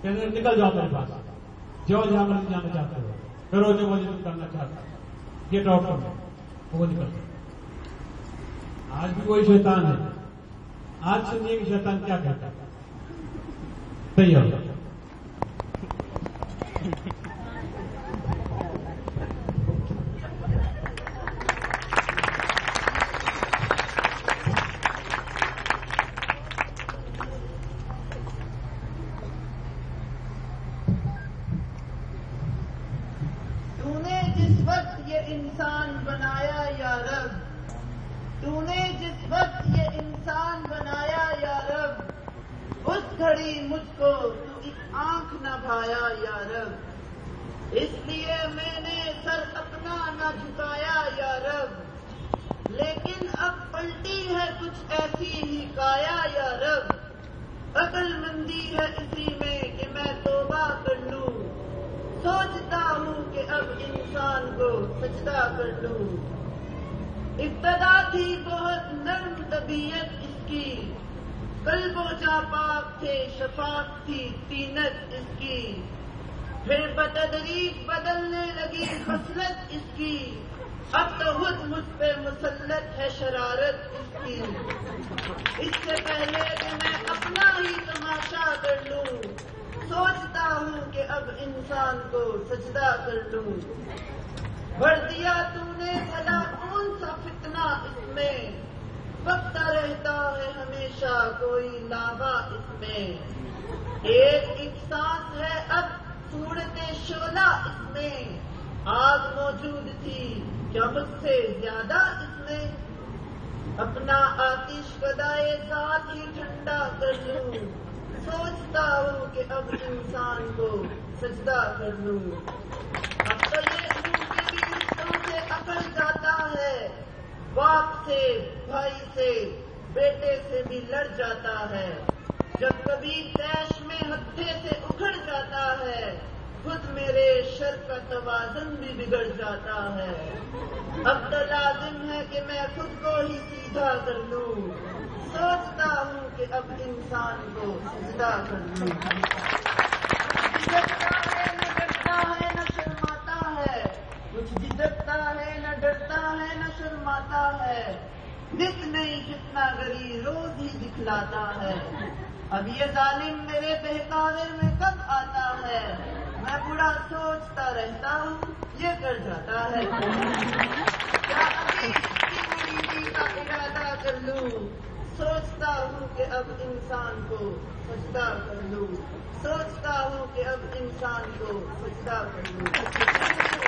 کہ نکل جاؤ میرے پاس، جو جہاں مرضی جانا چاہتے ہو، کرو جو مجھے تم کرنا چاہتا ہو، گیٹ آؤٹ کرو، وہ نکلتا۔ آج بھی وہی شیطان ہے۔ آج سنیے کہ شیطان کیا کہتا ہے۔ تیار انسان بنایا یا رب، تو نے جس وقت یہ انسان بنایا یا رب، اس گھڑی مجھ کو تو ایک آنکھ نہ بھایا یا رب، اس لیے میں نے سر اپنا نہ جھکایا یا رب، لیکن اب پلٹی ہے کچھ ایسی ہی کایا یا رب، عقل مندی ہے اسی میں کہ میں توبہ کر لوں، سوچتا ہوں کہ اب انسان کو سجدہ کر لوں، ابتدا تھی بہت نرم طبیعت اس کی، قلب و جاں پاک تھے شفاف تھی طینت اس کی، پھر بتدریج بدلنے لگی خصلت اس کی، اب تو خود مجھ پہ مسلط ہے شرارت اس کی، اس سے پہلے کہ میں اپنا ہی تماشا کر لوں، سوچتا ہوں کہ اب انسان کو سجدہ کر لوں، بھر دیا تو نے بھلا کون سا فتنہ اس میں، بکتا رہتا ہے ہمیشہ کوئی لاوا اس میں، ایک سانس ہے اب صورت شعلہ اس میں، آگ موجود تھی کیا مجھ سے زیادہ اس میں، اپنا آتش کدائے ساتھ ہی ٹھنڈا کر لوں، سوچتا ہوں کہ اب انسان کو سجدہ کر لوں، اب تو یہ منہ کے بھی رشتوں سے اکڑ جاتا ہے، باپ سے بھائی سے بیٹے سے بھی لڑ جاتا ہے، جب کبھی تیش میں ہتھے سے اکھڑ جاتا ہے، خود میرے شر کا توازن بھی بگڑ جاتا ہے، اب تو لازم ہے کہ میں خود کو ہی سیدھا کر لوں، سوچتا ہوں کہ اب انسان کو سجدہ کر لوں، جھجکتا ہے نہ ڈرتا ہے نہ شرماتا ہے، کچھ جھجکتا ہے نہ ڈرتا ہے نہ شرماتا ہے، نت نئی فتنہ گری روز ہی دکھلاتا ہے، اب یہ ظالم میرے بہکاوے میں کب آتا ہے، میں بڑا سوچتا رہتا ہوں یہ کر جاتا ہے، کیا ابھی اس کی مریدی کا ارادہ کر لوں، سوچتا ہوں کہ اب انسان کو سجدہ کر لوں، سوچتا ہوں کہ اب انسان کو سجدہ کر لوں۔